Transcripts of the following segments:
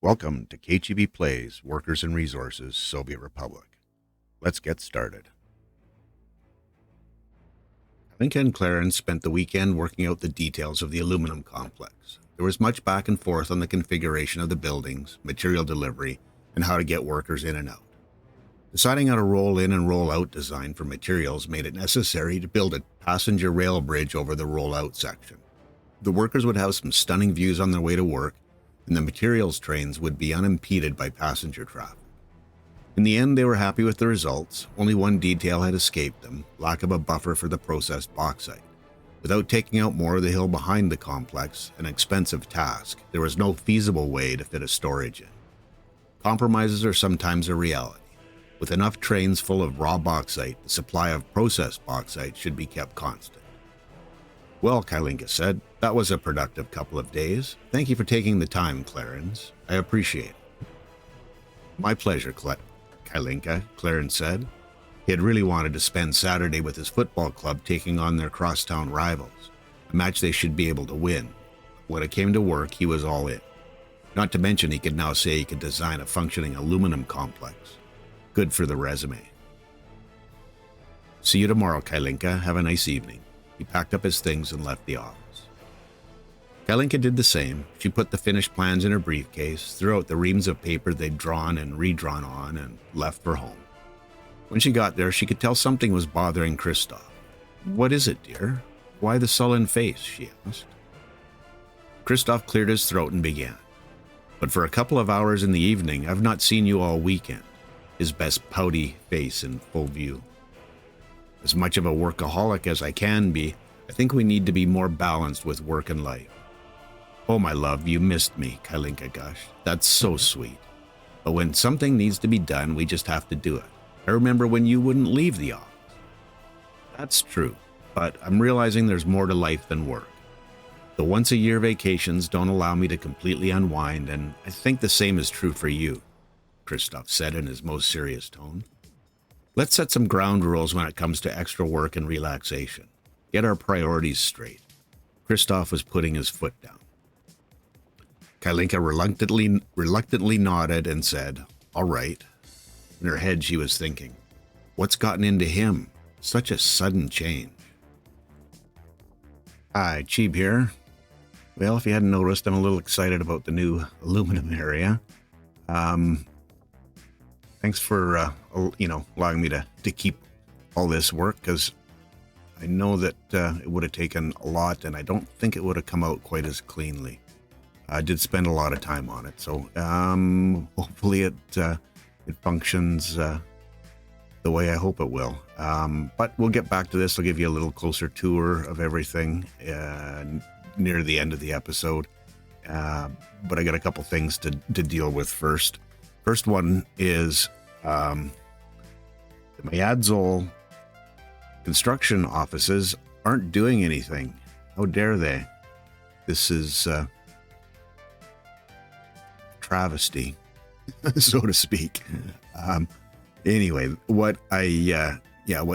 Welcome to kcheebplays, Workers and Resources, Soviet Republic. Let's get started. Linka and Clarence spent the weekend working out the details of the aluminum complex. There was much back and forth on the configuration of the buildings, material delivery, and how to get workers in and out. Deciding on a roll-in and roll-out design for materials made it necessary to build a passenger rail bridge over the roll-out section. The workers would have some stunning views on their way to work, and the materials trains would be unimpeded by passenger traffic. In the end, they were happy with the results. Only one detail had escaped them: lack of a buffer for the processed bauxite. Without taking out more of the hill behind the complex, an expensive task, there was no feasible way to fit a storage in. Compromises are sometimes a reality. With enough trains full of raw bauxite, the supply of processed bauxite should be kept constant. Well, Kailinka said, that was a productive couple of days. Thank you for taking the time, Clarence. I appreciate it. My pleasure, Kailinka, Clarence said. He had really wanted to spend Saturday with his football club taking on their crosstown rivals, a match they should be able to win. When it came to work, he was all in. Not to mention he could now say he could design a functioning aluminum complex. Good for the resume. See you tomorrow, Kailinka. Have a nice evening. He packed up his things and left the office. Kailinka did the same. She put the finished plans in her briefcase, threw out the reams of paper they'd drawn and redrawn on, and left for home. When she got there, she could tell something was bothering Christoph. "What is it, dear? Why the sullen face?" she asked. Christoph cleared his throat and began. "But for a couple of hours in the evening, I've not seen you all weekend," his best pouty face in full view. "As much of a workaholic as I can be, I think we need to be more balanced with work and life." "Oh, my love, you missed me," Kailinka gushed. "That's so sweet. But when something needs to be done, we just have to do it. I remember when you wouldn't leave the office." "That's true, but I'm realizing there's more to life than work. The once-a-year vacations don't allow me to completely unwind, and I think the same is true for you," Christoph said in his most serious tone. "Let's set some ground rules when it comes to extra work and relaxation. Get our priorities straight." Christoph was putting his foot down. Kailinka reluctantly nodded and said, "All right." In her head, she was thinking, what's gotten into him? Such a sudden change. "Hi, Cheeb here. Well, if you hadn't noticed, I'm a little excited about the new aluminum area. Thanks for, allowing me to keep all this work, because I know that it would have taken a lot, and I don't think it would have come out quite as cleanly. I did spend a lot of time on it, so hopefully it functions the way I hope it will. But we'll get back to this. I'll give you a little closer tour of everything near the end of the episode. But I got a couple things to deal with first. First one is the Mayadzol construction offices aren't doing anything. How dare they? This is travesty, so to speak. Anyway, what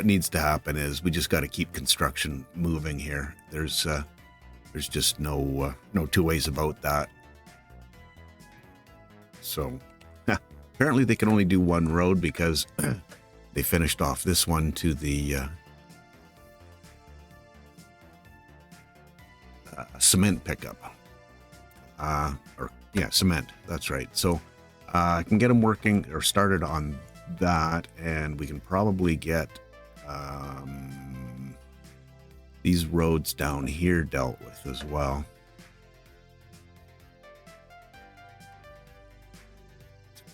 needs to happen is we just got to keep construction moving here. There's just no two ways about that. So apparently they can only do one road because they finished off this one to the cement pickup. Cement. That's right. So I can get them working or started on that, and we can probably get these roads down here dealt with as well.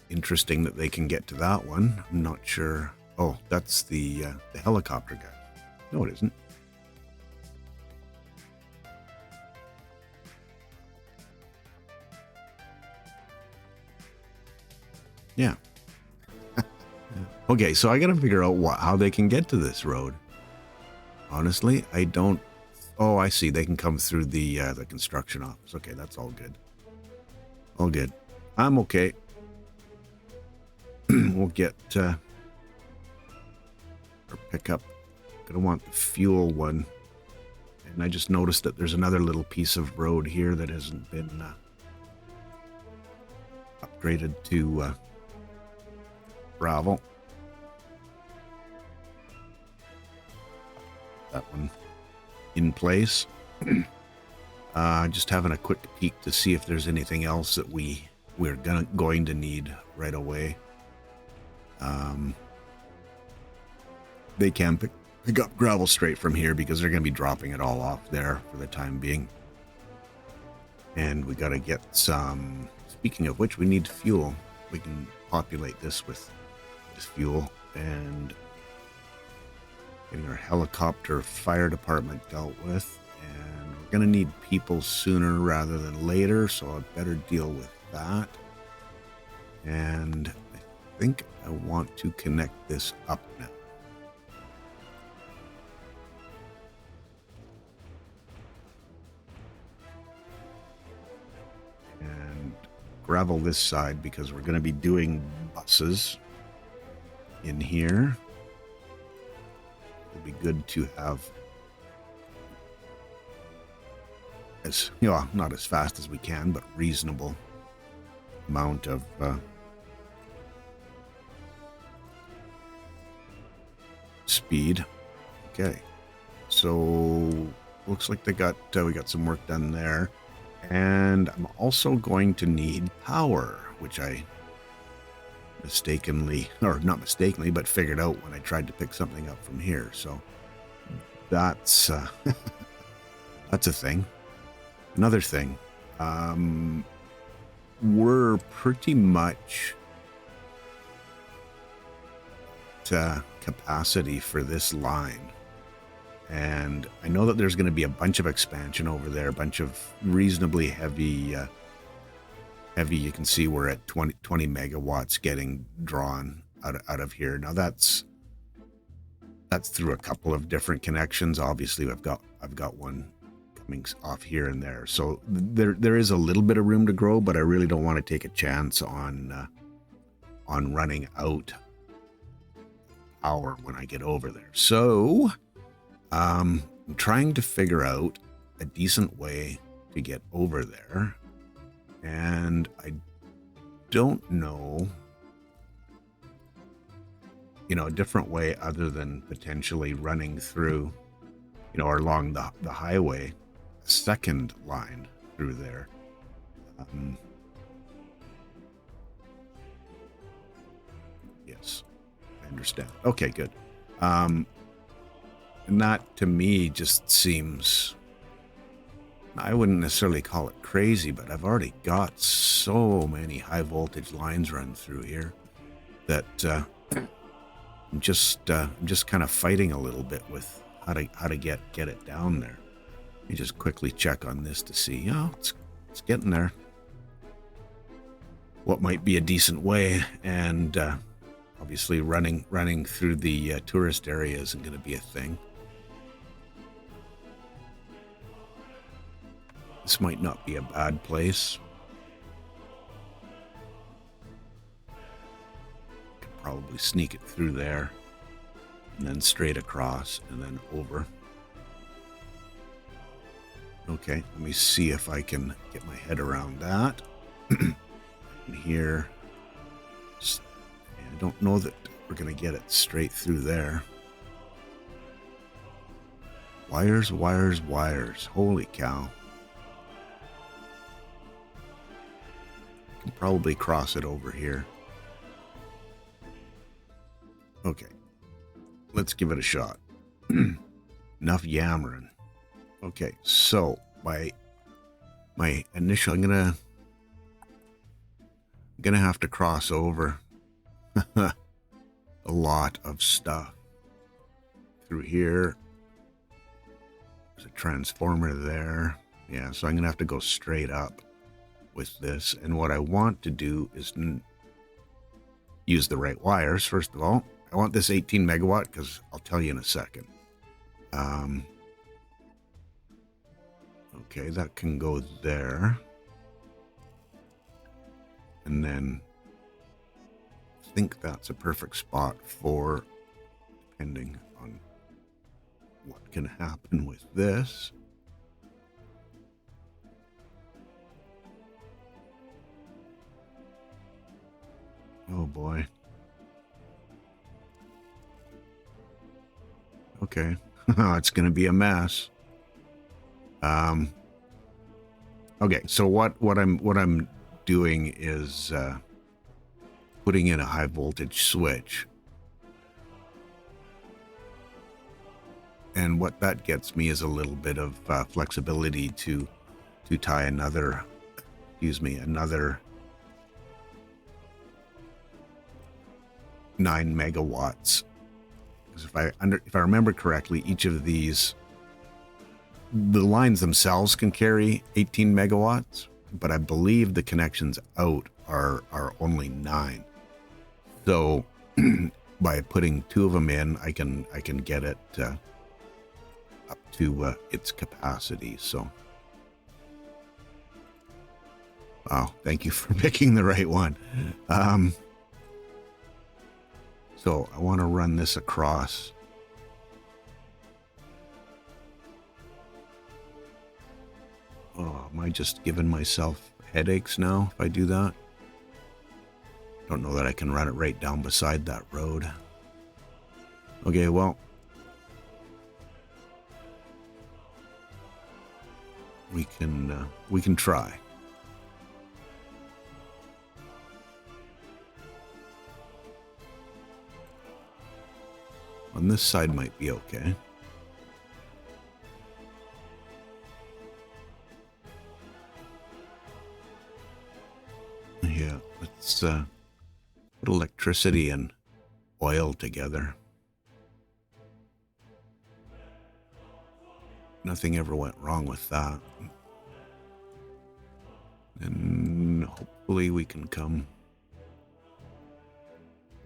Interesting that they can get to that one. I'm not sure. Oh, that's the helicopter guy. No, it isn't. Yeah. Okay, so I got to figure out how they can get to this road. Honestly, I don't. Oh, I see. They can come through the construction office. Okay, that's all good. All good. I'm okay. We'll get or pick up. Gonna want the fuel one, and I just noticed that there's another little piece of road here that hasn't been frustrated to gravel. That one in place. Just having a quick peek to see if there's anything else that we're going to need right away. They can pick up gravel straight from here because they're going to be dropping it all off there for the time being. And we got to get some, speaking of which, we need fuel. We can populate this with fuel, and getting our helicopter fire department dealt with. And we're going to need people sooner rather than later, so I'd better deal with that. And I think I want to connect this up now. And gravel this side because we're going to be doing buses in here. It'll be good to have, as you know, not as fast as we can, but reasonable amount of speed. Okay, so looks like we got some work done there, and I'm also going to need power, which I mistakenly, or not mistakenly, but figured out when I tried to pick something up from here. So that's that's a thing. Another thing, we're pretty much at capacity for this line, and I know that there's going to be a bunch of expansion over there, a bunch of reasonably heavy. You can see we're at 20 megawatts getting drawn out of here. Now that's through a couple of different connections. Obviously, I've got one coming off here and there, so there is a little bit of room to grow, but I really don't want to take a chance on running out power when I get over there. So I'm trying to figure out a decent way to get over there. And I don't know, a different way other than potentially running through, or along the highway, a second line through there. Yes, I understand. Okay, good. And that to me just seems, I wouldn't necessarily call it crazy, but I've already got so many high voltage lines run through here that I'm just kind of fighting a little bit with how to get it down there. Let me just quickly check on this to see. It's getting there. What might be a decent way, and obviously running through the tourist area isn't going to be a thing. This might not be a bad place. Could probably sneak it through there, and then straight across, and then over. Okay, let me see if I can get my head around that. And here, I don't know that we're going to get it straight through there. Wires, wires, wires. Holy cow. Probably cross it over here. Okay, let's give it a shot. Enough yammering. Okay, so my initial, I'm gonna have to cross over a lot of stuff through here. There's a transformer there. Yeah, so I'm gonna have to go straight up with this, and what I want to do is use the right wires. First of all, I want this 18 megawatt because I'll tell you in a second. Okay, that can go there, and then I think that's a perfect spot for, depending on what can happen with this. Oh boy. Okay. It's going to be a mess. Okay, so what I'm doing is putting in a high voltage switch. And what that gets me is a little bit of flexibility to tie another 9 megawatts. Because if I remember correctly, each of these, the lines themselves can carry 18 megawatts, but I believe the connections out are only 9. So by putting 2 of them in, I can get it up to its capacity. So, wow, thank you for picking the right one. So I want to run this across. Oh, am I just giving myself headaches now if I do that? Don't know that I can run it right down beside that road. Okay, well, we can try. On this side might be okay. Yeah, let's put electricity and oil together. Nothing ever went wrong with that. And hopefully we can come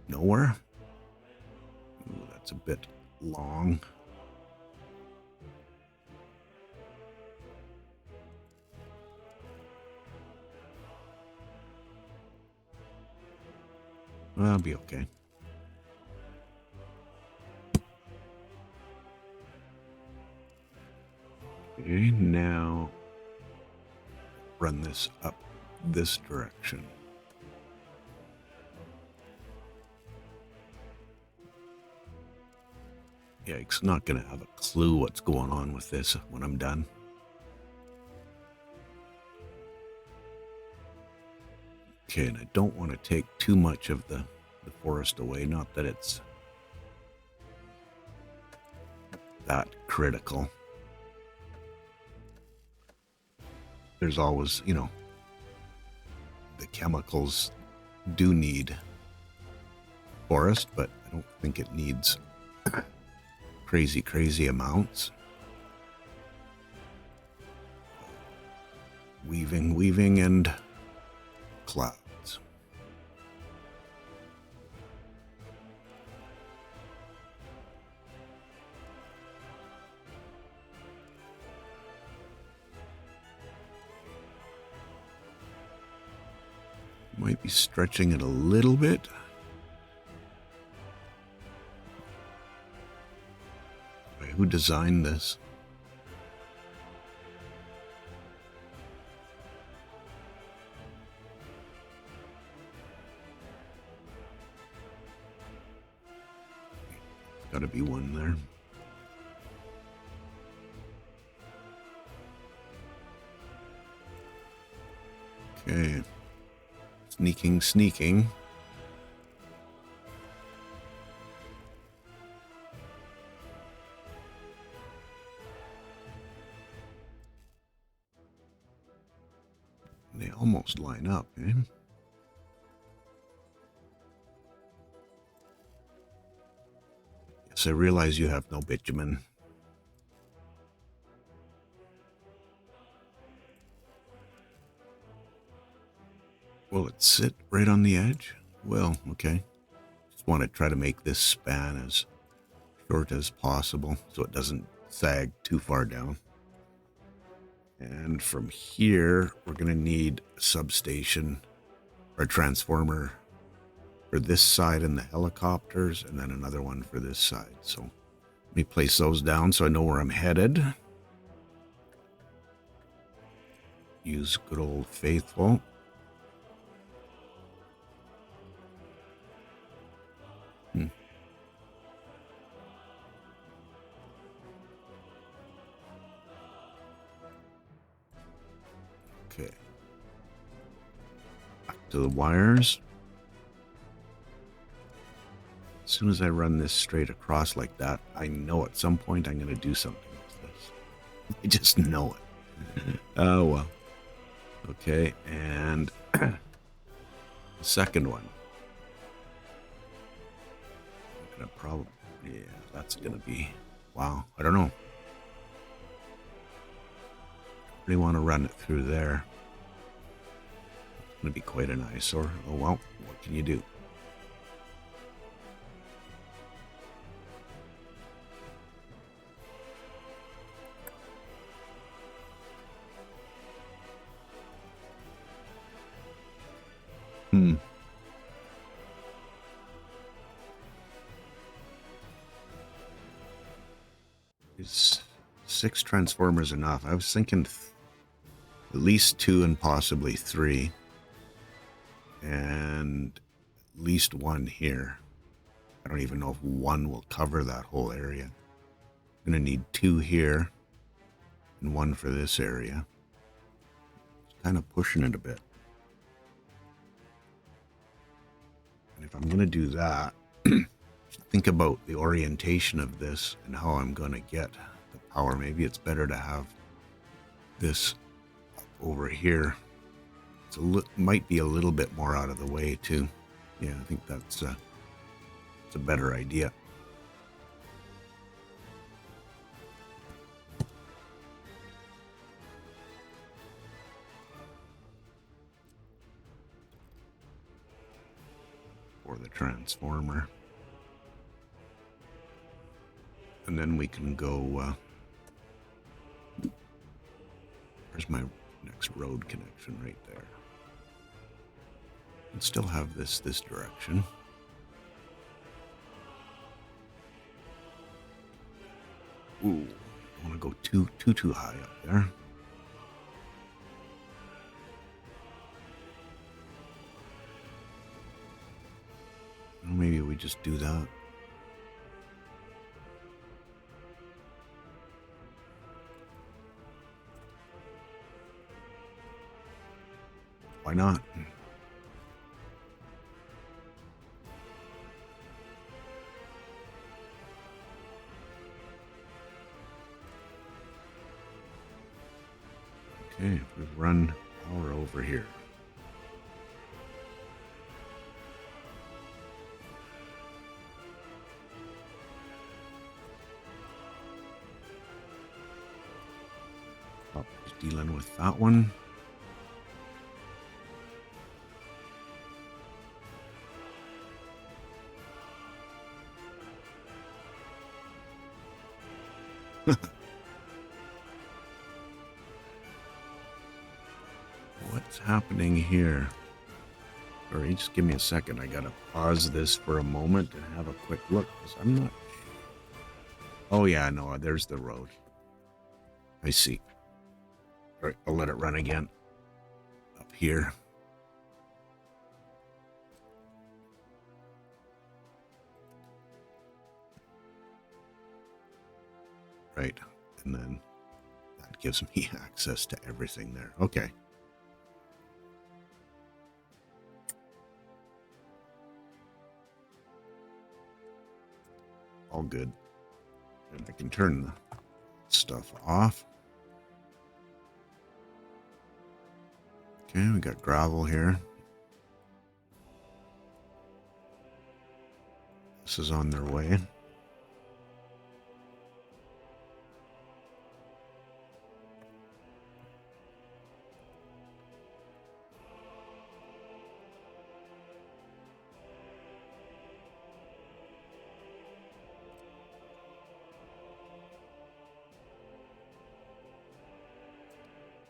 nowhere. Ooh, that's a bit long. Well, I'll be okay. Okay, now run this up this direction. Yeah, it's not going to have a clue what's going on with this when I'm done. Okay, and I don't want to take too much of the forest away. Not that it's that critical. There's always, the chemicals do need forest, but I don't think it needs crazy amounts. Weaving, and clouds. Might be stretching it a little bit. Wait, who designed this? Got to be one there. Okay. Sneaking. They almost line up, eh? Yes, I realize you have no bitumen. Will it sit right on the edge? Well, okay. Just want to try to make this span as short as possible so it doesn't sag too far down. And from here, we're going to need a substation or a transformer for this side and the helicopters, and then another one for this side. So let me place those down so I know where I'm headed. Use good old faithful. Okay. Back to the wires. As soon as I run this straight across like that, I know at some point I'm going to do something with this. I just know it. Oh, well. Okay, and the second one. I'm going to probably, yeah, that's going to be, wow, I don't know. I really want to run it through there. It's going to be quite an eyesore. Oh, well, what can you do? Is 6 transformers enough? I was thinking at least 2 and possibly 3. And at least 1 here. I don't even know if 1 will cover that whole area. I'm going to need 2 here and 1 for this area. It's kind of pushing it a bit. And if I'm going to do that, think about the orientation of this and how I'm going to get the power. Maybe it's better to have this up over here. Might be a little bit more out of the way too. Yeah, I think that's a better idea. For the transformer. And then we can go, where's my next road connection? Right there. And still have this direction. Ooh, I don't want to go too high up there. Well, maybe we just do that. Why not? Okay, we run power over here. Just dealing with that one. What's happening here? Sorry, just give me a second. I gotta pause this for a moment and have a quick look, because I'm not... Oh yeah, no, there's the road. I see. All right, I'll let it run again. Up here. Right, and then that gives me access to everything there. Okay. All good. And I can turn the stuff off. Okay, we got gravel here. This is on their way.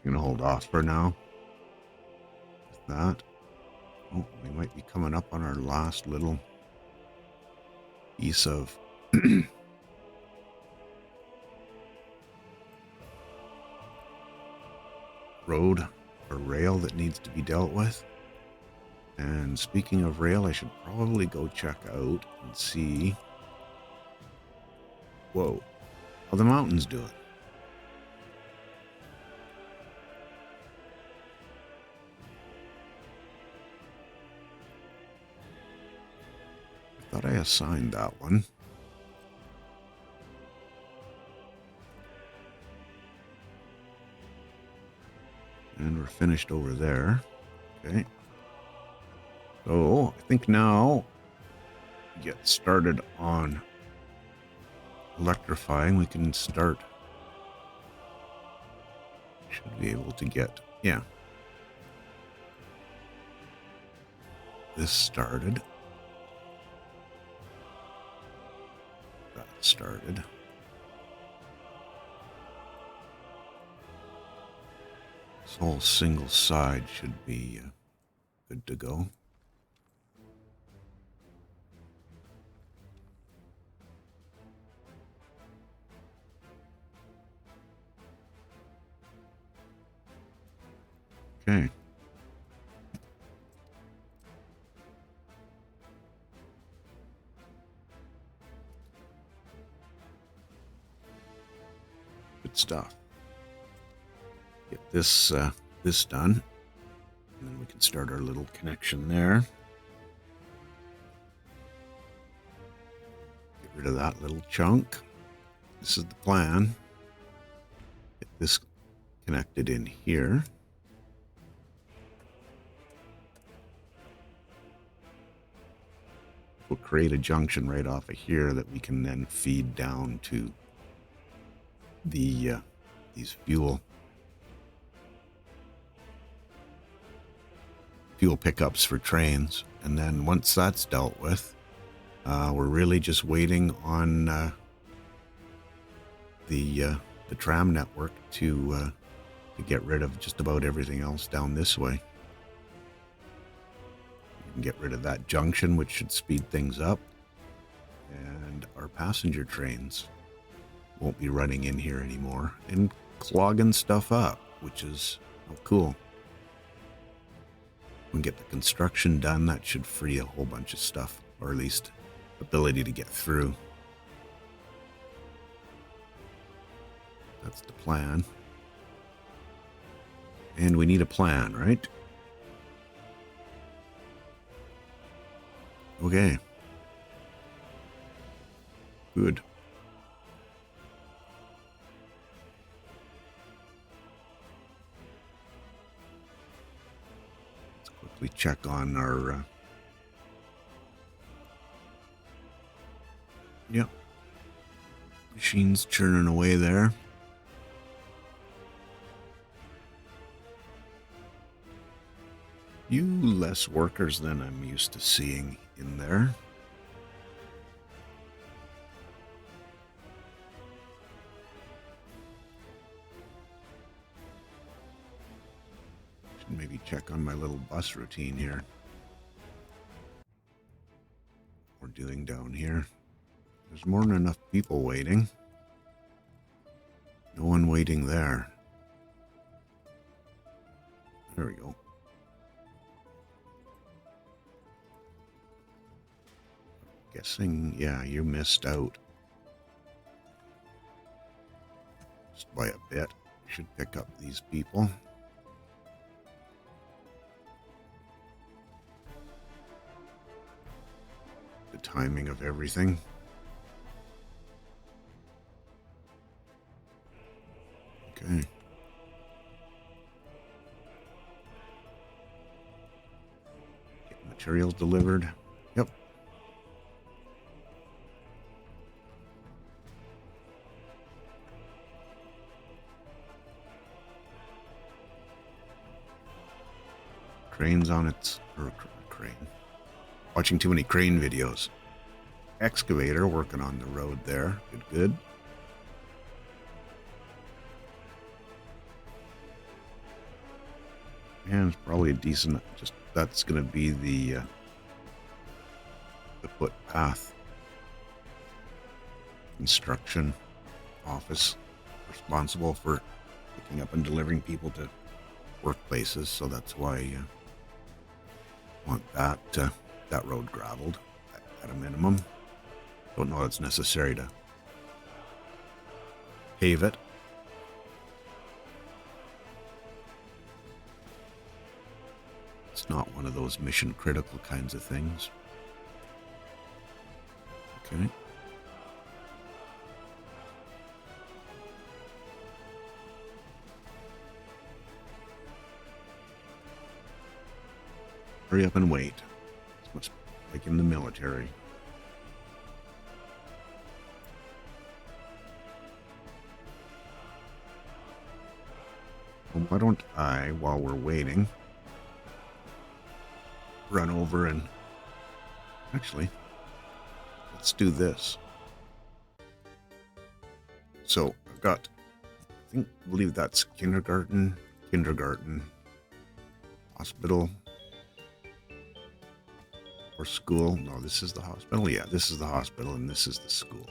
I'm gonna hold off for now with that. Oh, we might be coming up on our last little piece of road or rail that needs to be dealt with. And speaking of rail, I should probably go check out and see, whoa, how the mountain's doing. Thought I assigned that one. And we're finished over there. Okay. So I think now get started on electrifying. We can start. Should be able to get, yeah, this started. That started. This whole single side should be good to go. Okay. Good stuff. Get this this done, and then we can start our little connection there. Get rid of that little chunk. This is the plan. Get this connected in here. We'll create a junction right off of here that we can then feed down to the these fuel pickups for trains. And then once that's dealt with, we're really just waiting on the tram network to get rid of just about everything else down this way. We can get rid of that junction, which should speed things up, and our passenger trains won't be running in here anymore and clogging stuff up, which is cool. When we get the construction done, that should free a whole bunch of stuff, or at least ability to get through. That's the plan. And we need a plan, right? Okay. Good. Let's quickly check on our... Yep. Machine's churning away there. Few less workers than I'm used to seeing in there. Should maybe check on my little bus routine here. We're doing down here. There's more than enough people waiting. No one waiting there. There we go. Guessing, yeah, you missed out. Just by a bit. Should pick up these people. The timing of everything. Okay. Get materials delivered. Yep. Crane's on its... or crane. Watching too many crane videos. Excavator working on the road there. Good, good. And it's probably a decent... just that's going to be the footpath construction office responsible for picking up and delivering people to workplaces. So that's why I want that road graveled at a minimum. Don't know it's necessary to pave it. It's not one of those mission critical kinds of things. Okay. Hurry up and wait. It's much like in the military. Well, why don't I, while we're waiting, run over and... Actually, let's do this. So I've got, I believe that's kindergarten, hospital, or school. No, this is the hospital. Yeah, this is the hospital and this is the school.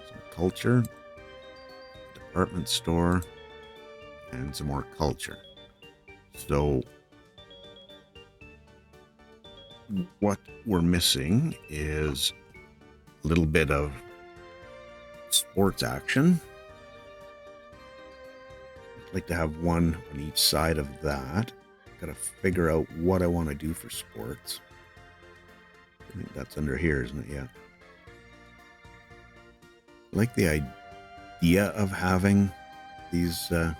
Some culture, department store, and some more culture. So what we're missing is a little bit of sports action. I'd like to have one on each side of that. Got to figure out what I want to do for sports. I think that's under here, isn't it? Yeah. I like the idea of having these, but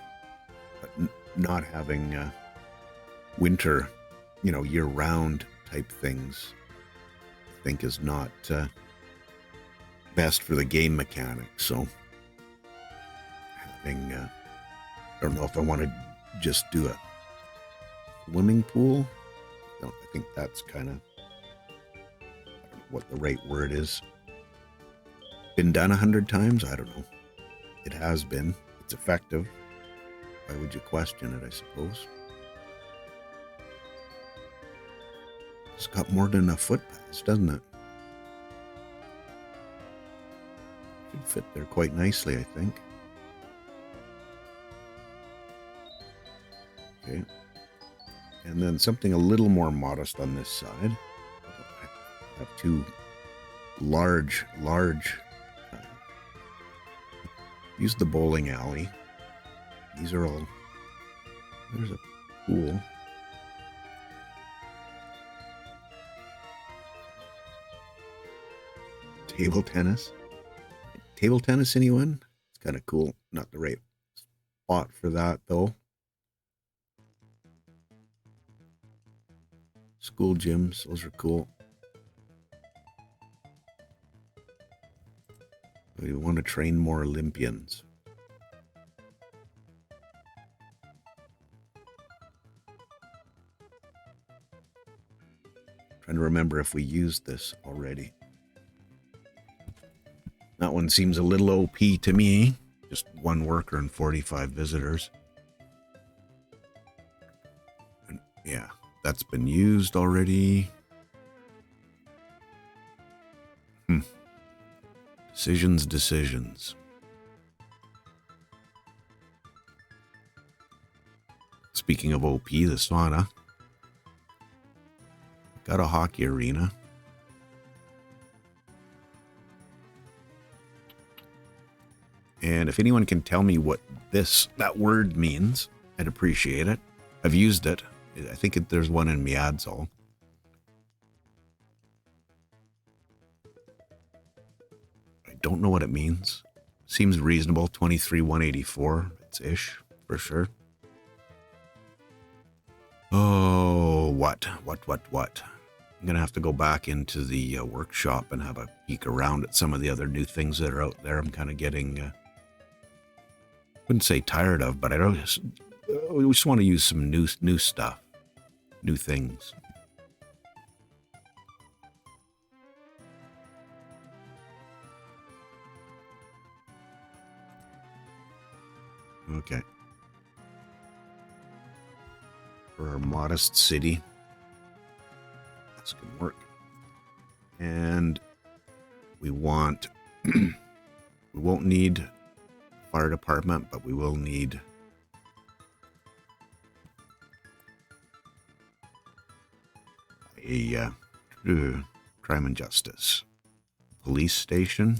not having winter, year-round type things. I think is not best for the game mechanics. So having, I don't know if I want to just do a swimming pool. I think that's kind of, I don't know what the right word is. Been done 100 times? I don't know. It has been. It's effective. Why would you question it, I suppose? It's got more than enough footpaths, doesn't it? Should fit there quite nicely, I think. Okay. And then something a little more modest on this side. I have two large, use the bowling alley. These are all, there's a pool. Table tennis. Table tennis, anyone? It's kind of cool. Not the right spot for that, though. School gyms, those are cool. We want to train more Olympians. Trying to remember if we used this already. That one seems a little OP to me. Just one worker and 45 visitors. And yeah, that's been used already. Decisions. Speaking of OP, the sauna. Got a hockey arena. And if anyone can tell me what that word means, I'd appreciate it. I've used it. I think there's one in Miadzol. I don't know what it means. Seems reasonable. 23,184. It's ish for sure. Oh, what? I'm going to have to go back into the workshop and have a peek around at some of the other new things that are out there. I'm kind of getting, wouldn't say tired of, but we just want to use some new stuff, new things. Okay. For our modest city. That's going to work. And we want, we won't need fire department, but we will need a crime and justice police station.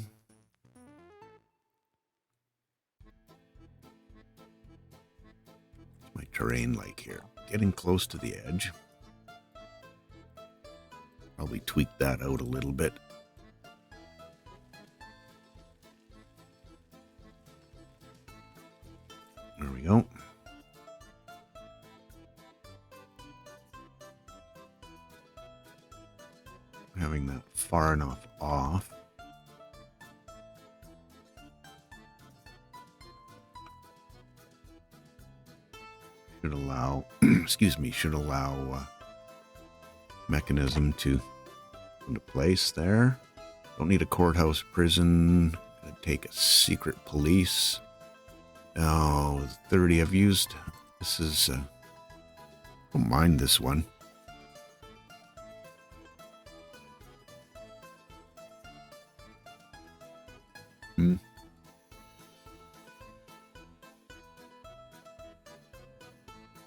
What's my terrain like here? Getting close to the edge. Probably tweak that out a little bit. There we go. Having that far enough off. Should allow, should allow mechanism to into place there. Don't need a courthouse, prison. Gonna take a secret police. Oh, 30 I've used. This is, don't mind this one.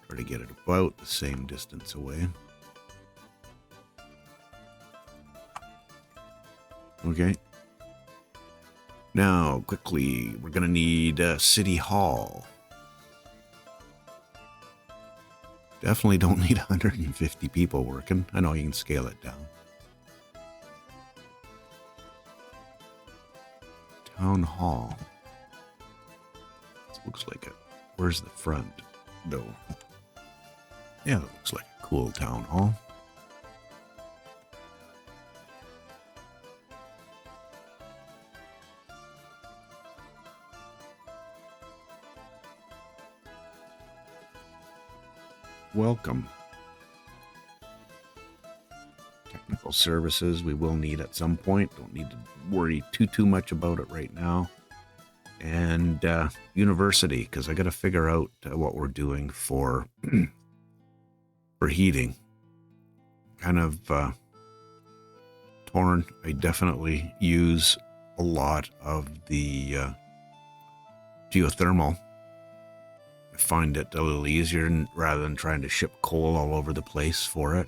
Try to get it about the same distance away. Okay. Now, quickly, we're going to need City Hall. Definitely don't need 150 people working. I know you can scale it down. Town Hall. This looks like it. Where's the front, though? Yeah, that looks like a cool town hall. Welcome. Technical services we will need at some point. Don't need to worry too much about it right now. And university, because I got to figure out what we're doing for for heating. Kind of torn. I definitely use a lot of the geothermal. I find it a little easier rather than trying to ship coal all over the place for it.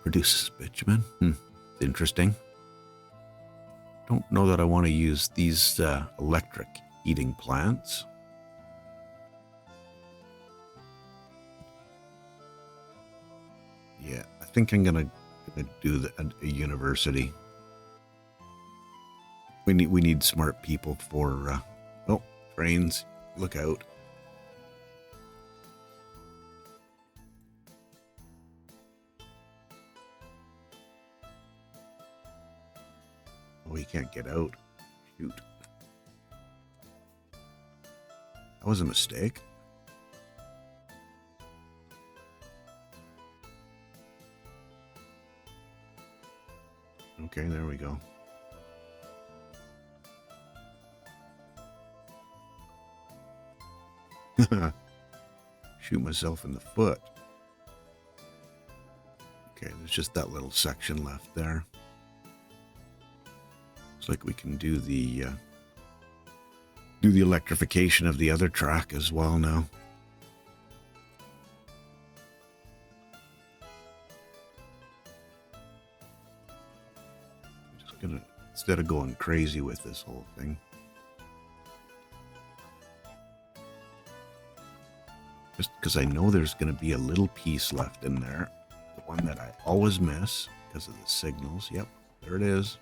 Produces bitumen. Interesting. Don't know that I want to use these electric heating plants. Yeah, I think I'm gonna do a university. We need smart people for trains. Look out. Oh, he can't get out. Shoot. That was a mistake. Okay, there we go. Shoot myself in the foot. Okay, there's just that little section left there. Looks like we can do the electrification of the other track as well now. I'm just gonna, instead of going crazy with this whole thing, just because I know there's going to be a little piece left in there. The one that I always miss because of the signals. Yep, there it is.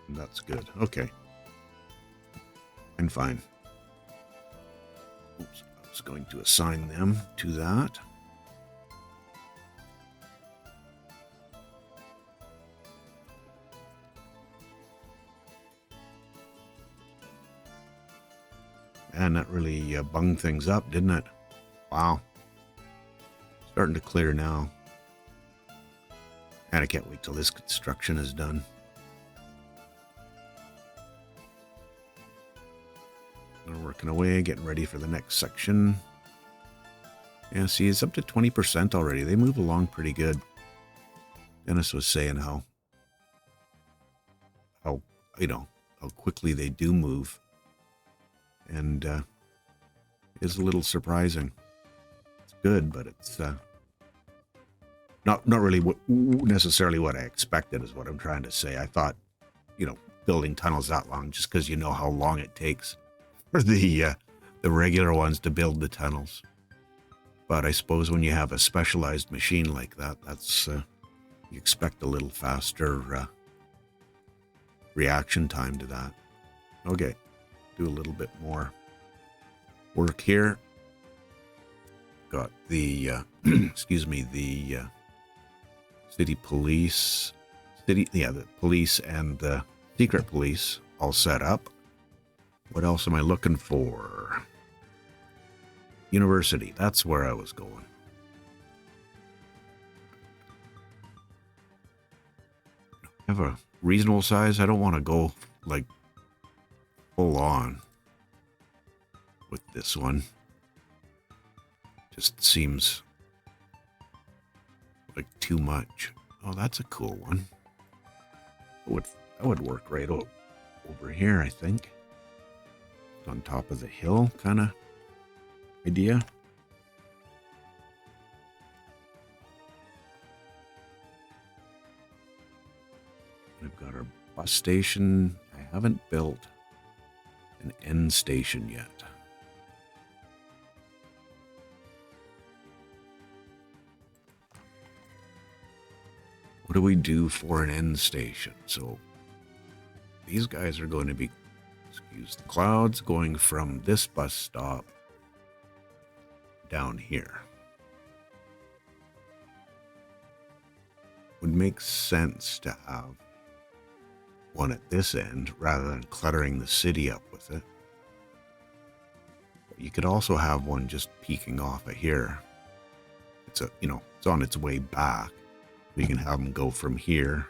And that's good. Okay. And fine. Oops, I was going to assign them to that. And that really bunged things up, didn't it? Wow. Starting to clear now. And I can't wait till this construction is done. We're working away, getting ready for the next section. Yeah, see, it's up to 20% already. They move along pretty good. Dennis was saying how quickly they do move. And is a little surprising. It's good, but it's not really necessarily what I expected is what I'm trying to say. I thought building tunnels that long, just because you know how long it takes for the regular ones to build the tunnels. But I suppose when you have a specialized machine like that, that's you expect a little faster reaction time to that. Okay, do a little bit more work here. Got the excuse me, the city police, the police and the secret police all set up. What else am I looking for? University, that's where I was going. I have a reasonable size. I don't want to go like full on with this one. Just seems like too much. Oh, that's a cool one. That would work right over here, I think. On top of the hill kind of idea. We've got our bus station. I haven't built an end station yet. What do we do for an end station? So these guys are going to be, excuse the clouds, going from this bus stop down here. Would make sense to have one at this end rather than cluttering the city up with it. But you could also have one just peeking off of here. It's it's on its way back. We can have them go from here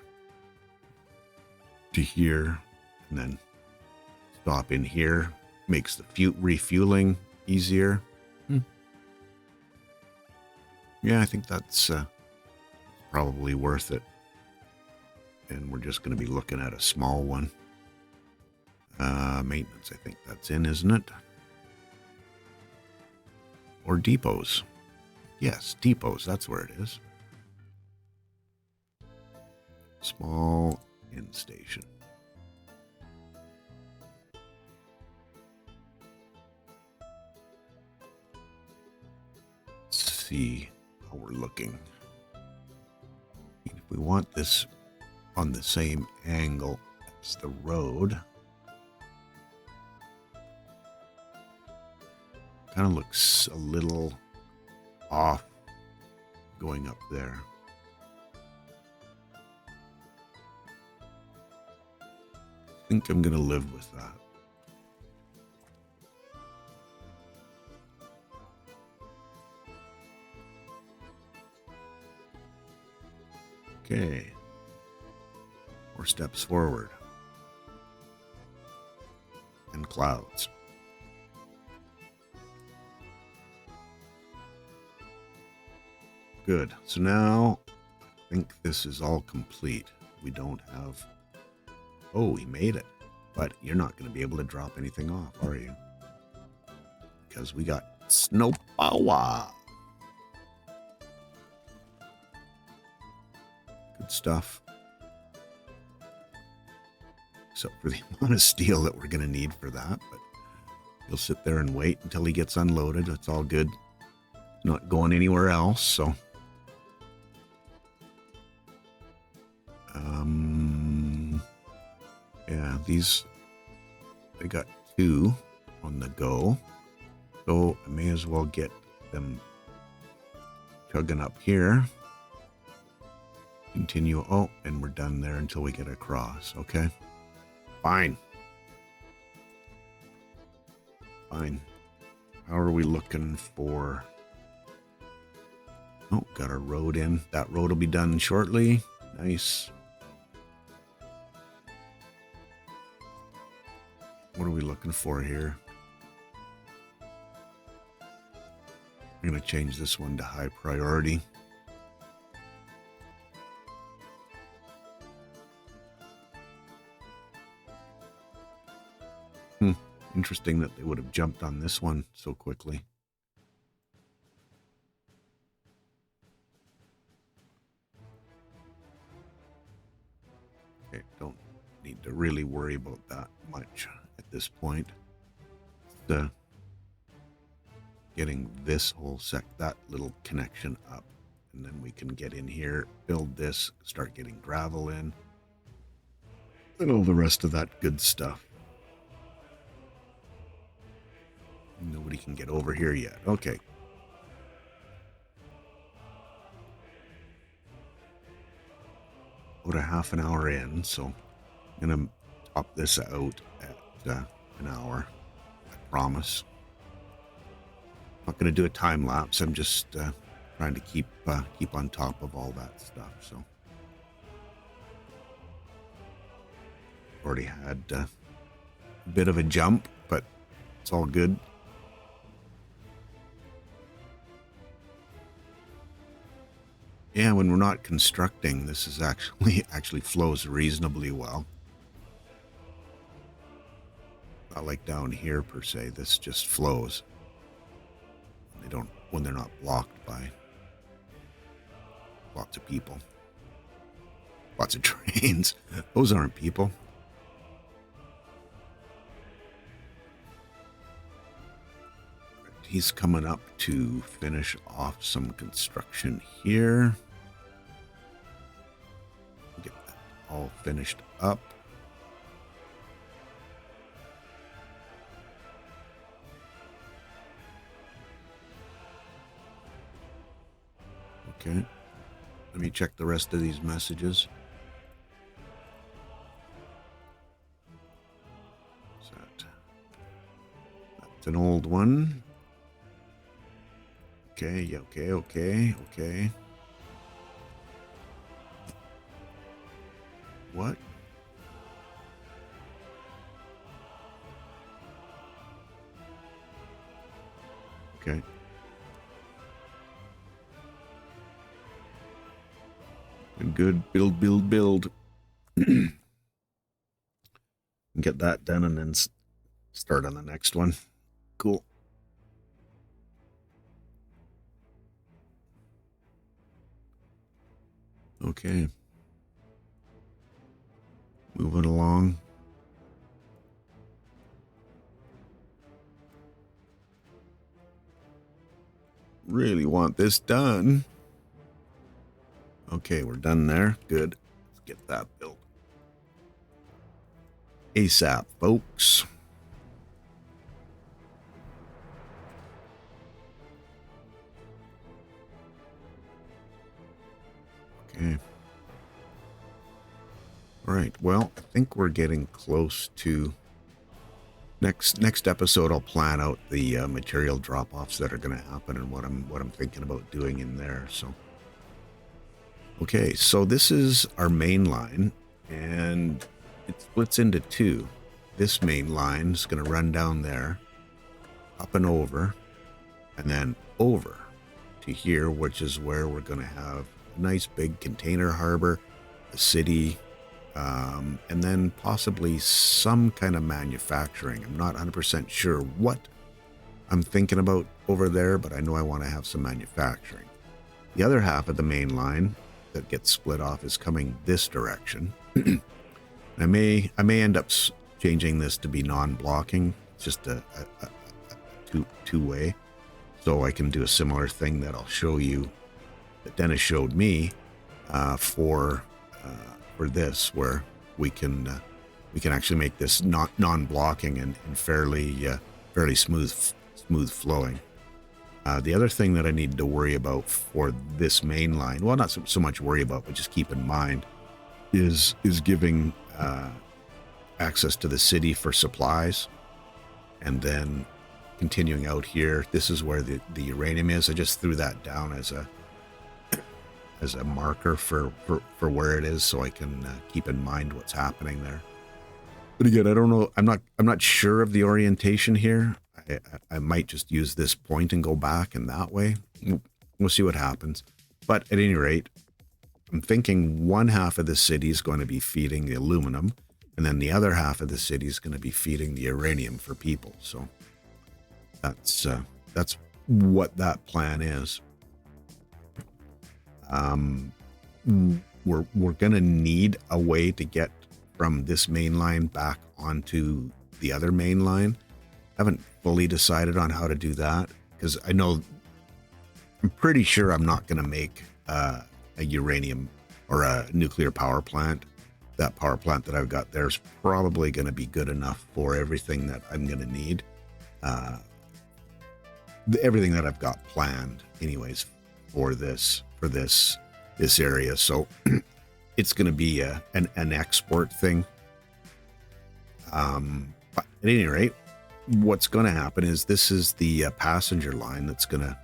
to here and then stop in here. Makes the refueling easier. Yeah, I think that's probably worth it. And we're just going to be looking at a small one. Maintenance, I think that's in, isn't it? Or depots. Yes, depots, that's where it is. Small end station. Let's see how we're looking. If we want this on the same angle as the road, kind of looks a little off going up there. I think I'm going to live with that. Okay. 4 steps forward. And clouds. Good. So now I think this is all complete. We don't have... Oh, we made it. But you're not going to be able to drop anything off, are you? Because we got snow power. Good stuff. Except for the amount of steel that we're going to need for that. But you'll sit there and wait until he gets unloaded. It's all good. Not going anywhere else, so... Yeah, they got 2 on the go. So I may as well get them chugging up here. Continue. Oh, and we're done there until we get across. Okay. Fine. Fine. How are we looking for... Oh, got our road in. That road will be done shortly. Nice. What are we looking for here? I'm going to change this one to high priority. Interesting that they would have jumped on this one so quickly. Okay, don't need to really worry about that much at this point. Getting this whole that little connection up, and then we can get in here, build this, start getting gravel in, and all the rest of that good stuff. Nobody can get over here yet. Okay. About a half an hour in, so I'm gonna top this out at an hour. I promise. I'm not gonna do a time lapse. I'm just trying to keep on top of all that stuff. So already had a bit of a jump, but it's all good. Yeah, when we're not constructing, this is actually flows reasonably well. Not like down here per se. This just flows. When they're not blocked by lots of people, lots of trains. Those aren't people. He's coming up to finish off some construction here. Get that all finished up. Okay, let me check the rest of these messages. That's an old one. Okay, okay. What? Okay. Good. Build. Get that done and then start on the next one. Cool. Okay. Moving along. Really want this done. Okay, we're done there. Good. Let's get that built. ASAP, folks. Okay. All right. Well, I think we're getting close to next episode. I'll plan out the material drop-offs that are going to happen and what I'm thinking about doing in there. So, okay. So this is our main line, and it splits into two. This main line is going to run down there, up and over, and then over to here, which is where we're going to have a nice big container harbor, a city, and then possibly some kind of manufacturing. I'm not 100% sure what I'm thinking about over there, but I know I want to have some manufacturing. The other half of the main line that gets split off is coming this direction. I may end up changing this to be non-blocking, just a two-way, so I can do a similar thing that I'll show you that Dennis showed me for this, where we can actually make this non-blocking and fairly smooth flowing. The other thing that I need to worry about for this main line, well, not so much worry about, but just keep in mind, is giving access to the city for supplies, and then continuing out here. This is where the uranium is. I just threw that down as a marker for where it is, so I can keep in mind what's happening there. But again, I don't know. I'm not sure of the orientation here. I might just use this point and go back in that way. We'll see what happens. But at any rate, I'm thinking one half of the city is going to be feeding the aluminum, and then the other half of the city is going to be feeding the uranium for people. So that's what that plan is. We're going to need a way to get from this main line back onto the other main line. I haven't fully decided on how to do that because I'm pretty sure I'm not going to make a uranium or a nuclear power plant. That power plant that I've got there is probably going to be good enough for everything that I'm going to need. Everything that I've got planned anyways for this area. So it's going to be an export thing. But at any rate, what's going to happen is this is the passenger line that's going to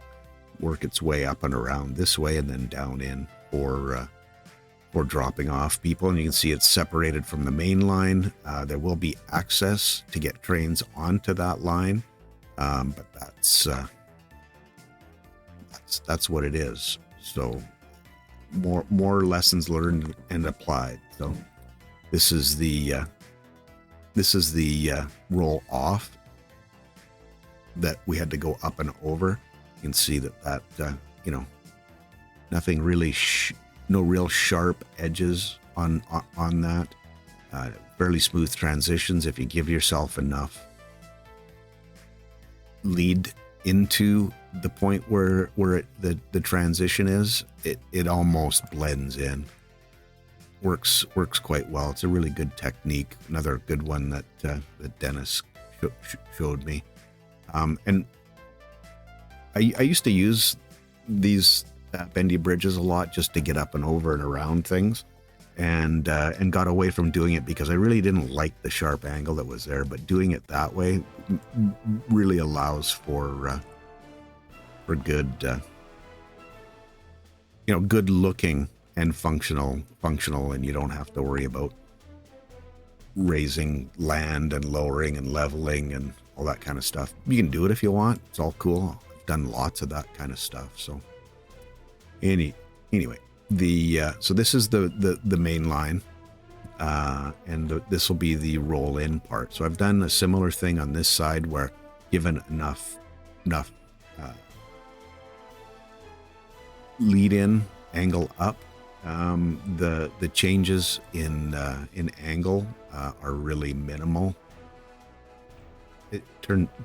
work its way up and around this way and then down in for dropping off people. And you can see it's separated from the main line. There will be access to get trains onto that line, but that's what it is. So more lessons learned and applied. So this is the roll off that we had to go up and over. You can see that nothing really, no real sharp edges on that. Fairly smooth transitions if you give yourself enough lead into the point where the transition is. It almost blends in. Works quite well. It's a really good technique. Another good one that Dennis showed me. And I used to use these bendy bridges a lot just to get up and over and around things, and got away from doing it because I really didn't like the sharp angle that was there. But doing it that way really allows for good, good looking and functional, and you don't have to worry about raising land and lowering and leveling and all that kind of stuff. You can do it if you want. It's all cool. I've done lots of that kind of stuff. So anyway, so this is the main line, and this will be the roll in part. So I've done a similar thing on this side where given enough lead in angle up, the changes in angle are really minimal. It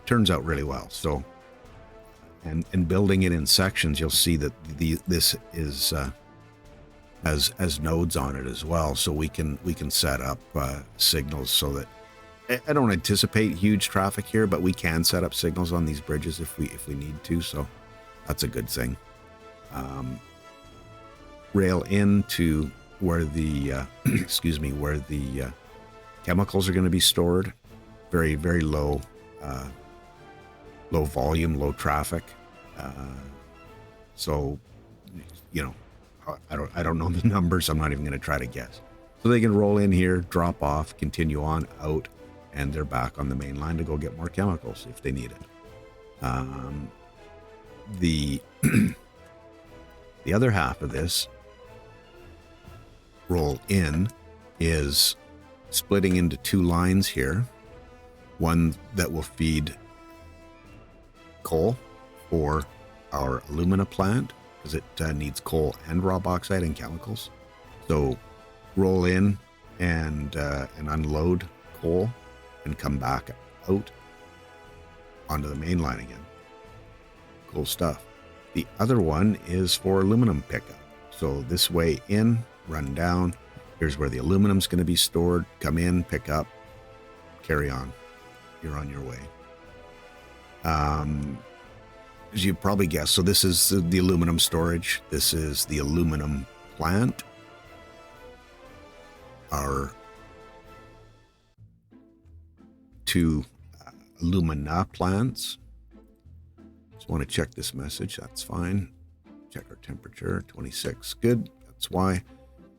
turns out really well. So, and building it in sections, you'll see that this is has nodes on it as well. So we can set up signals so that I don't anticipate huge traffic here, but we can set up signals on these bridges if we need to. So that's a good thing. Rail into where the where the chemicals are going to be stored. Very, very low volume, low traffic. So I don't know the numbers. I'm not even going to try to guess. So they can roll in here, drop off, continue on out, and they're back on the main line to go get more chemicals if they need it. The other half of this roll in is splitting into two lines here. One that will feed coal for our alumina plant, because it needs coal and raw bauxite and chemicals. So roll in and unload coal and come back out onto the main line again. Cool stuff. The other one is for aluminum pickup. So this way in, run down. Here's where the aluminum's going to be stored. Come in, pick up, carry on. You're on your way. As you probably guessed, so this is the aluminum storage. This is the aluminum plant. Our two alumina plants. Just want to check this message. That's fine. Check our temperature. 26. Good. That's why.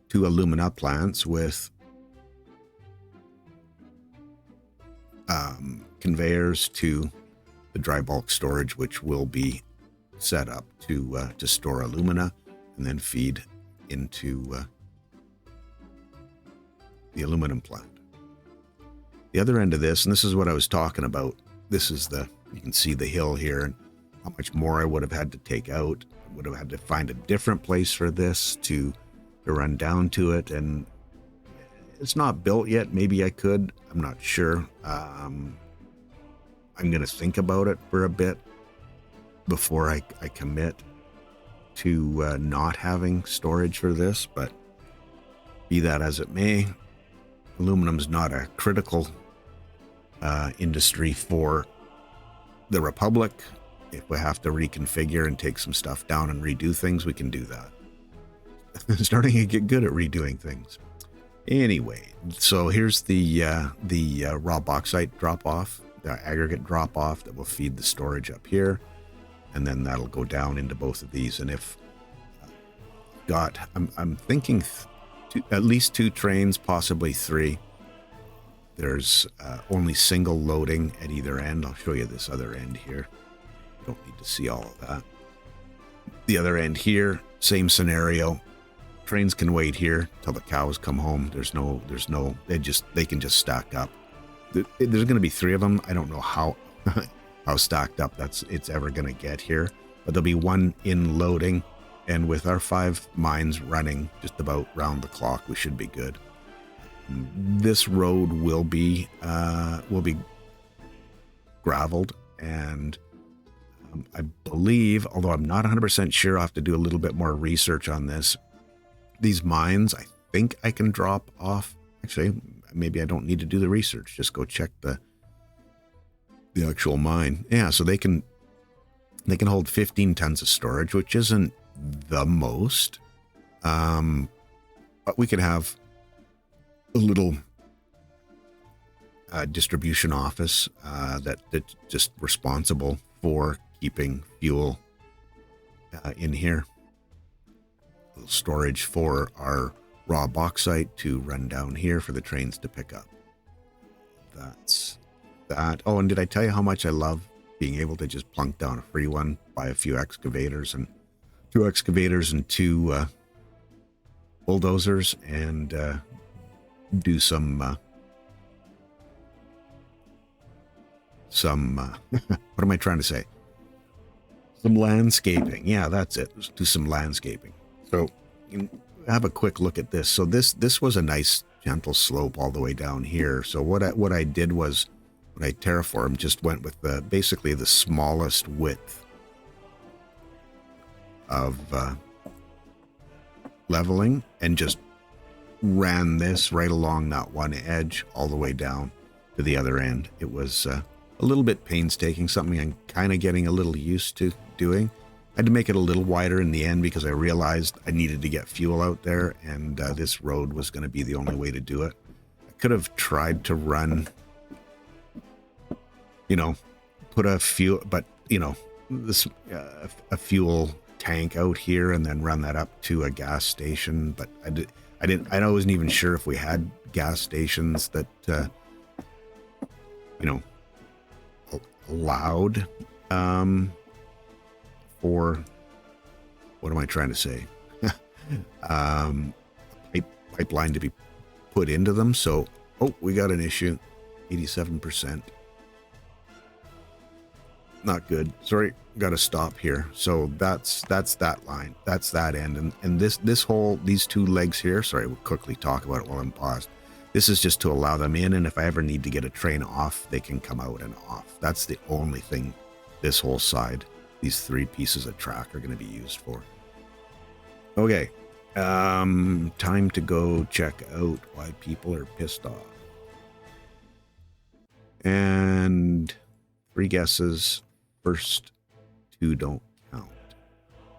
Two alumina plants with conveyors to the dry bulk storage, which will be set up to store alumina and then feed into the aluminum plant. The other end of this, and this is what I was talking about, this is you can see the hill here and how much more I would have had to take out. I would have had to find a different place for this to run down to it, and It's not built yet. Maybe I could. I'm not sure. I'm going to think about it for a bit before I commit to not having storage for this, but be that as it may, aluminum's not a critical industry for the Republic. If we have to reconfigure and take some stuff down and redo things, we can do that. Starting to get good at redoing things. Anyway, so here's the raw bauxite drop-off, the aggregate drop-off that will feed the storage up here, and then that'll go down into both of these. And if I'm thinking at least 2 trains, possibly 3. There's only single loading at either end. I'll show you this other end here. You don't need to see all of that. The other end here, same scenario. Trains can wait here till the cows come home. They can just stack up. There's going to be 3 of them. I don't know how stacked up it's ever going to get here, but there'll be 1 in loading, and with our 5 mines running just about round the clock, we should be good. This road will be graveled, and I believe, although I'm not 100% sure, I'll have to do a little bit more research on this. These mines, I think I can drop off. Actually, maybe I don't need to do the research. Just go check the actual mine. Yeah, so they can hold 15 tons of storage, which isn't the most. But we could have a little distribution office that's just responsible for keeping fuel in here. A little storage for our raw bauxite to run down here for the trains to pick up. That's that. Oh, and did I tell you how much I love being able to just plunk down a free one, buy a few excavators and 2 excavators and 2 bulldozers, and do some what am I trying to say? Some landscaping. Yeah, that's it. Let's do some landscaping. So you can have a quick look at this. So this was a nice gentle slope all the way down here. So what I did was, when I terraformed, just went with basically the smallest width of leveling, and just ran this right along that one edge all the way down to the other end. It was a little bit painstaking, something I'm kind of getting a little used to doing. I had to make it a little wider in the end because I realized I needed to get fuel out there, and this road was going to be the only way to do it. I could have tried to run, put a fuel, but this a fuel tank out here and then run that up to a gas station. But I wasn't even sure if we had gas stations that allowed for, what am I trying to say? Pipeline to be put into them. So, we got an issue. 87%. Not good. Sorry, got to stop here. So that's that line. That's that end. And these 2 legs here, sorry, we'll quickly talk about it while I'm paused. This is just to allow them in, and if I ever need to get a train off, they can come out and off. That's the only thing this whole side, these 3 pieces of track, are going to be used for. Okay, time to go check out why people are pissed off. And 3 guesses. First 2 don't count.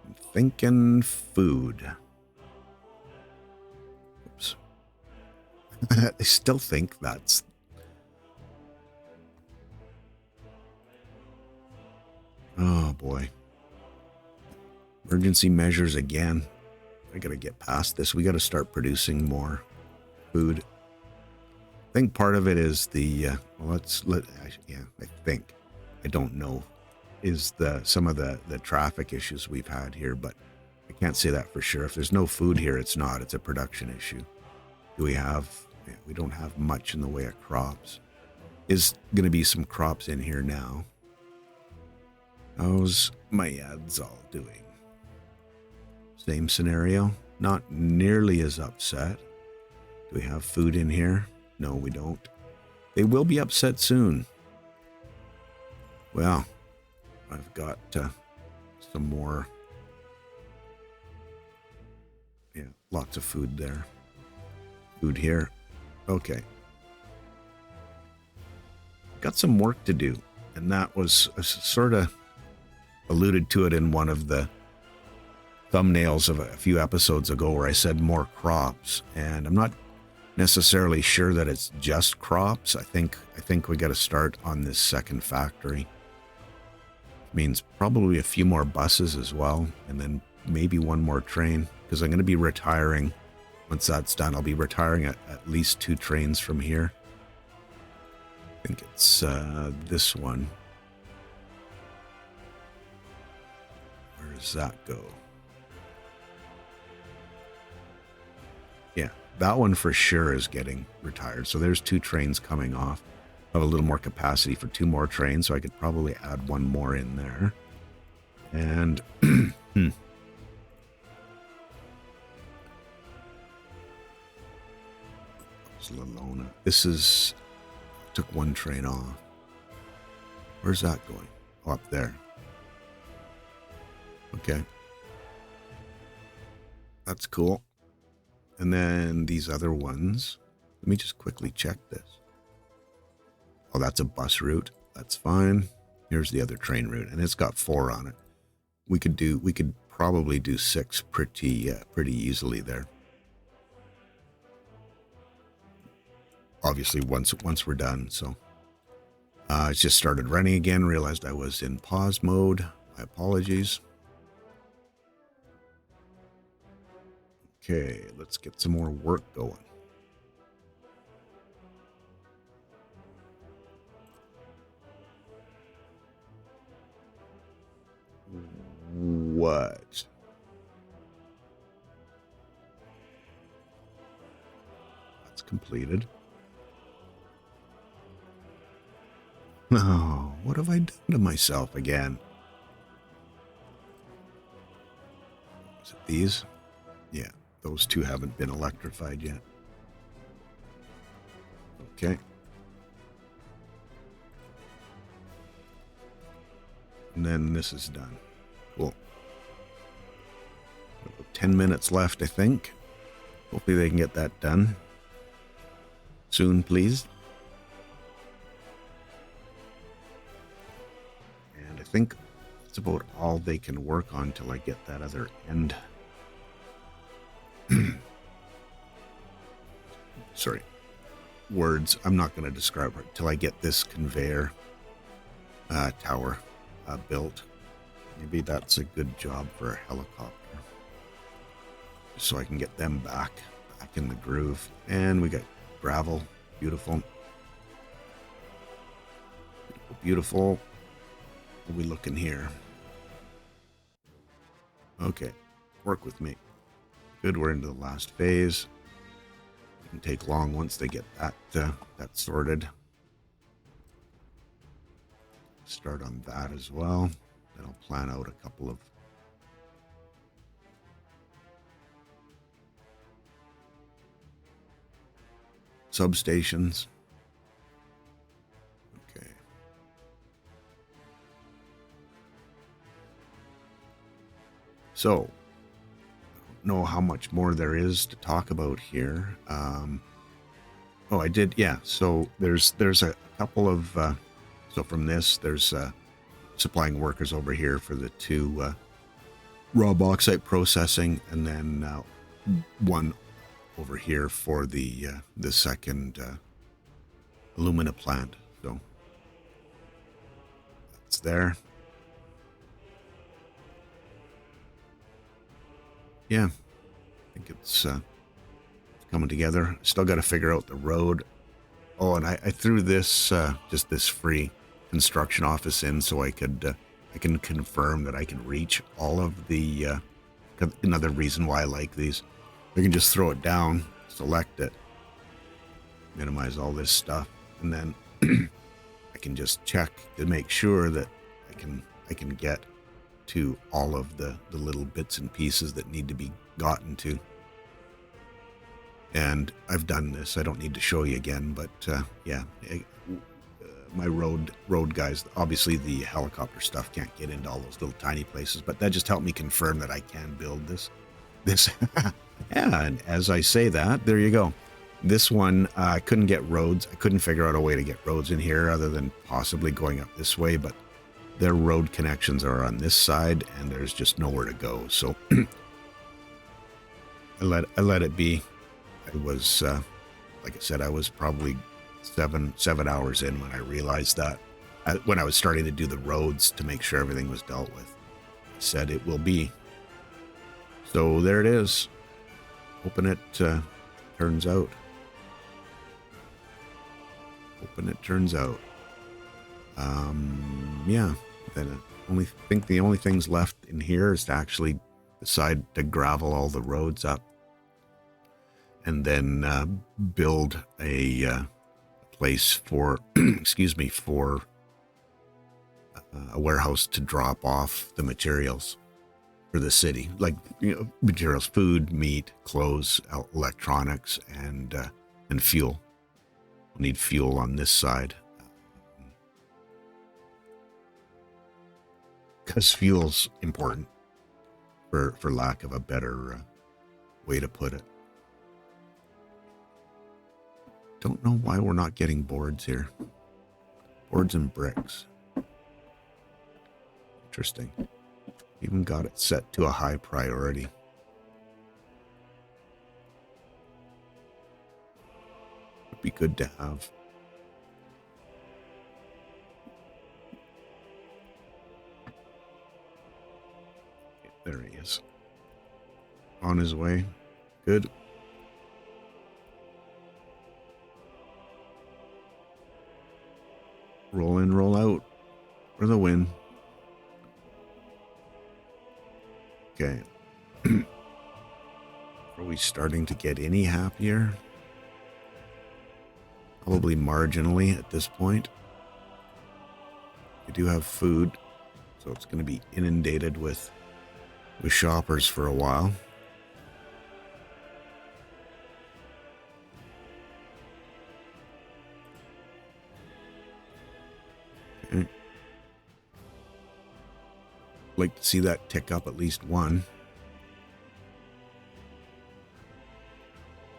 I'm thinking food. Oops. I still think that's... Oh boy. Emergency measures again. I gotta get past this. We gotta start producing more food. I think part of it is the I don't know, is some of the traffic issues we've had here, but I can't say that for sure. If there's no food here, it's a production issue. We don't have much in the way of crops. Is going to be some crops in here now. How's my ads all doing? Same scenario, not nearly as upset. Do we have food in here? No, we don't. They will be upset soon. Well, I've got some more. Yeah, lots of food there. Food here. Okay. Got some work to do. And that was sort of alluded to it in one of the thumbnails of a few episodes ago where I said more crops. And I'm not necessarily sure that it's just crops. I think we got to start on this second factory. Means probably a few more buses as well, and then maybe one more train, because I'm going to be retiring. Once that's done, I'll be retiring at least 2 trains from here. I think it's this one. Where does that go? Yeah, that one for sure is getting retired. So there's 2 trains coming off. I have a little more capacity for 2 more trains, so I could probably add 1 more in there. And Lalona. This is, took 1 train off. Where's that going? Oh, up there. Okay. That's cool. And then these other ones. Let me just quickly check this. Oh, that's a bus route. That's fine. Here's the other train route, and it's got 4 on it. We could probably do 6 pretty easily there. Obviously, once we're done. So it's just started running again. Realized I was in pause mode. My apologies. Okay, let's get some more work going. What? That's completed. Oh, what have I done to myself again? Is it these? Yeah, those 2 haven't been electrified yet. Okay. And then this is done. Cool. 10 minutes left, I think. Hopefully they can get that done soon, please. And I think that's about all they can work on till I get that other end. Sorry. Words. I'm not going to describe it till I get this conveyor tower built. Maybe that's a good job for a helicopter. So I can get them back in the groove. And we got gravel. Beautiful. Beautiful. What are we looking here? Okay. Work with me. Good. We're into the last phase. It can take long once they get that sorted. Start on that as well. Then I'll plan out a couple of substations. Okay. So, I don't know how much more there is to talk about here. Oh, I did, yeah. So there's a couple of so from this, there's supplying workers over here for the 2 raw bauxite processing, and then 1 over here for the second alumina plant. So that's there. Yeah, I think it's coming together. Still got to figure out the road. Oh, and I threw this just this free construction office in so I can confirm that I can reach all of the. Another reason why I like these. I can just throw it down, select it, minimize all this stuff, and then I can just check to make sure that I can get to all of the little bits and pieces that need to be gotten to. And I've done this. I don't need to show you again, but yeah, my road guys, obviously the helicopter stuff can't get into all those little tiny places, but that just helped me confirm that I can build this. Yeah, and as I say that, there you go. This one, I couldn't get roads. I couldn't figure out a way to get roads in here other than possibly going up this way, but their road connections are on this side and there's just nowhere to go. So I let it be. I was, like I said, I was probably seven hours in when I realized that. When I was starting to do the roads to make sure everything was dealt with, I said it will be. So there it is. Hoping it turns out. Hoping it turns out. Yeah. Then I think the only things left in here is to actually decide to gravel all the roads up, and then build a place for, excuse me, for a warehouse to drop off the materials for the city, like, you know, materials, food, meat, clothes, electronics, and fuel. We'll need fuel on this side because fuel's important, for lack of a better way to put it. Don't know why we're not getting boards here. Boards and bricks. Interesting. Even got it set to a high priority. Would be good to have. Okay, there he is. On his way. Good. Roll in, roll out for the win. Okay. Are we starting to get any happier? Probably marginally at this point. We do have food, so it's going to be inundated with shoppers for a while. Okay. Like to see that tick up at least one.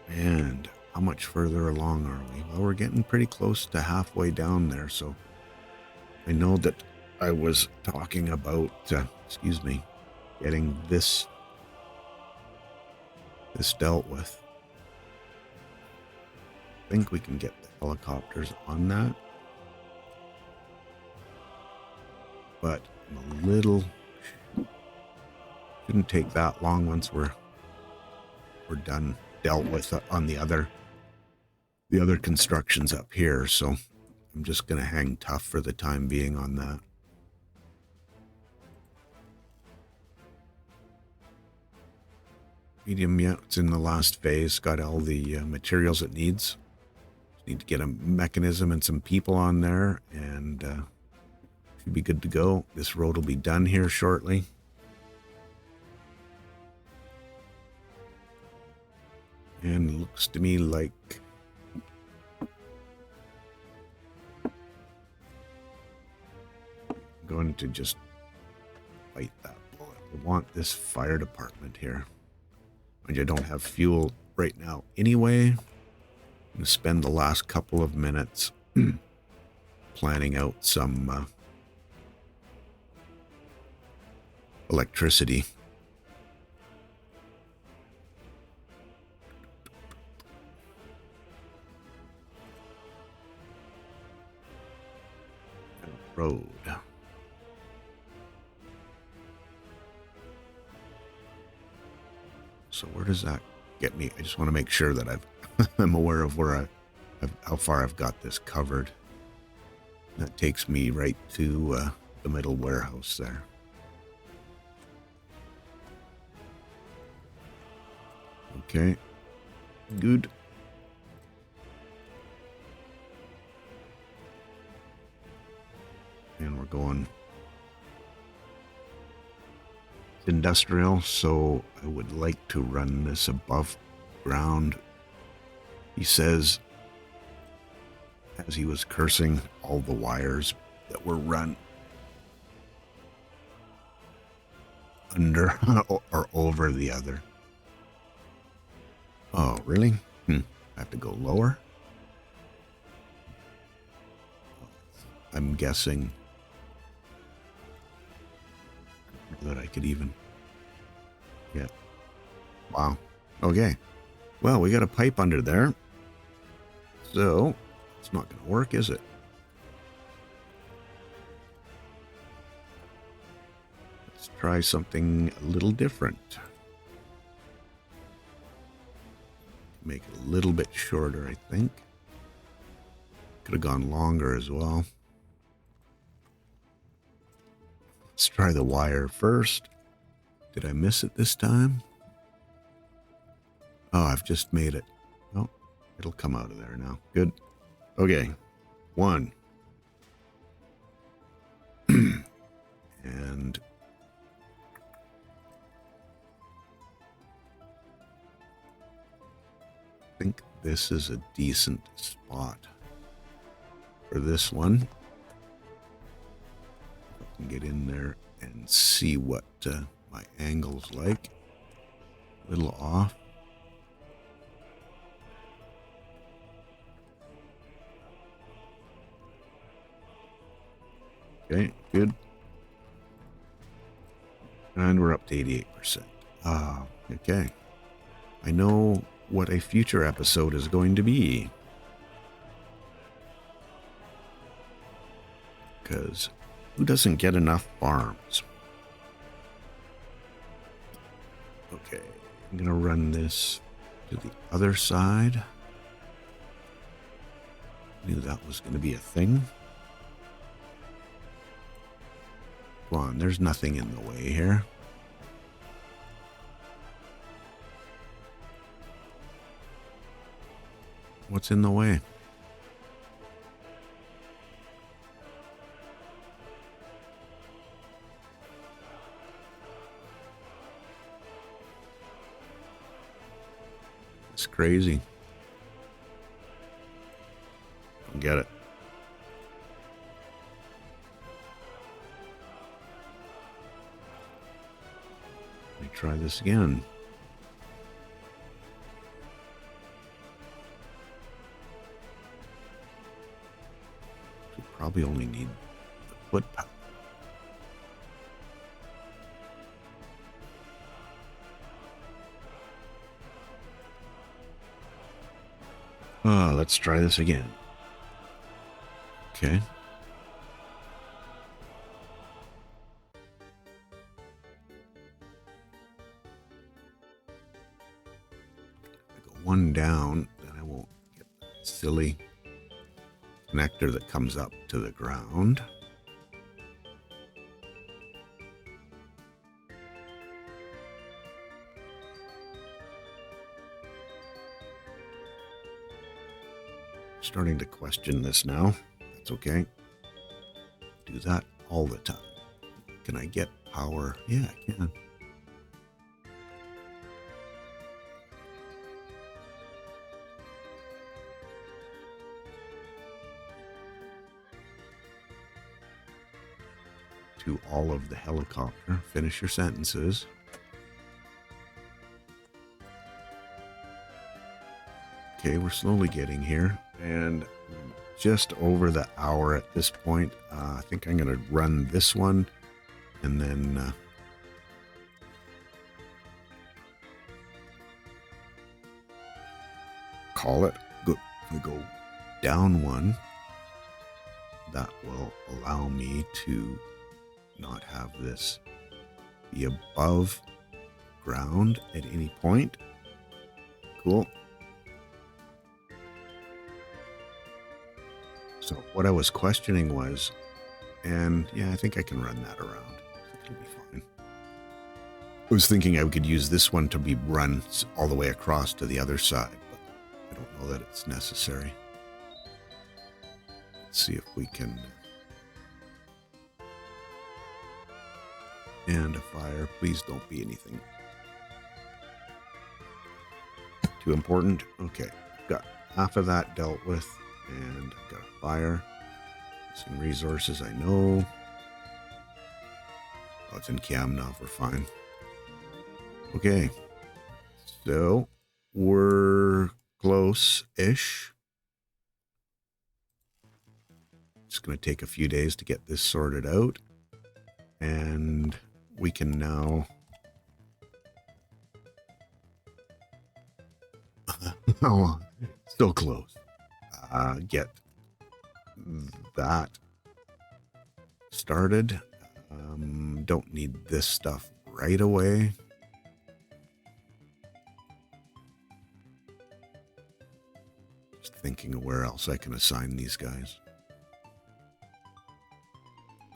And how much further along are we? Well, we're getting pretty close to halfway down there, so I know that I was talking about, excuse me, getting this dealt with. I think we can get the helicopters on that. But I'm a little... Shouldn't take that long once we're done dealt with on the other constructions up here, so I'm just going to hang tough for the time being on that. Medium, yeah, it's in the last phase. Got all the materials it needs. Just need to get a mechanism and some people on there, and should be good to go. This road will be done here shortly. And it looks to me like I'm going to just bite that bullet. I want this fire department here. And I don't have fuel right now anyway. I'm going to spend the last couple of minutes planning out some electricity. Road. So where does that get me? I just want to make sure that I'm aware of where how far I've got this covered. That takes me right to the middle warehouse there. Okay, good. And we're going industrial, so I would like to run this above ground He says, as he was cursing all the wires that were run under or over the other. Oh, really? I have to go lower? I'm guessing that I could even... Yeah. Wow. Okay. Well, we got a pipe under there. So, it's not going to work, is it? Let's try something a little different. Make it a little bit shorter, I think. Could have gone longer as well. Let's try the wire first. Did I miss it this time? Oh, I've just made it. Oh, it'll come out of there now. Good. Okay. 1. And I think this is a decent spot for this one. I can get in there and see what my angle's like. A little off. Okay, good. And we're up to 88%. Okay. I know what a future episode is going to be. Because who doesn't get enough farms? Okay, I'm going to run this to the other side. Knew that was going to be a thing. Come on, there's nothing in the way here. What's in the way? It's crazy. Don't get it. Let me try this again. We probably only need the foot power. Let's try this again. Okay. I go one down, then I won't get that silly connector that comes up to the ground. Starting to question this now. That's okay. Do that all the time. Can I get power? Yeah, I can. To all of the helicopter. Finish your sentences. Okay, we're slowly getting here. And just over the hour at this point. I think I'm going to run this one and then call it. We go down one. That will allow me to not have this be above ground at any point. Cool. So what I was questioning was, and yeah, I think I can run that around. It'll be fine. I was thinking I could use this one to be run all the way across to the other side, but I don't know that it's necessary. Let's see if we can. And a fire. Please don't be anything too important. Okay, got half of that dealt with, and I've got a fire. Some resources I know. Oh, it's in cam now. We're fine. Okay. So we're close-ish. It's going to take a few days to get this sorted out. And we can now... oh, still close. Get that started. Don't need this stuff right away. Just thinking of where else I can assign these guys.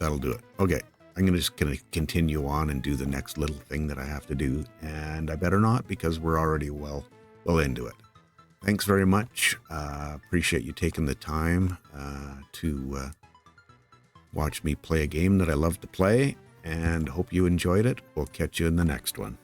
That'll do it. Okay, I'm just gonna continue on and do the next little thing that I have to do, and I better not because we're already well into it. Thanks very much. Appreciate you taking the time to watch me play a game that I love to play, and hope you enjoyed it. We'll catch you in the next one.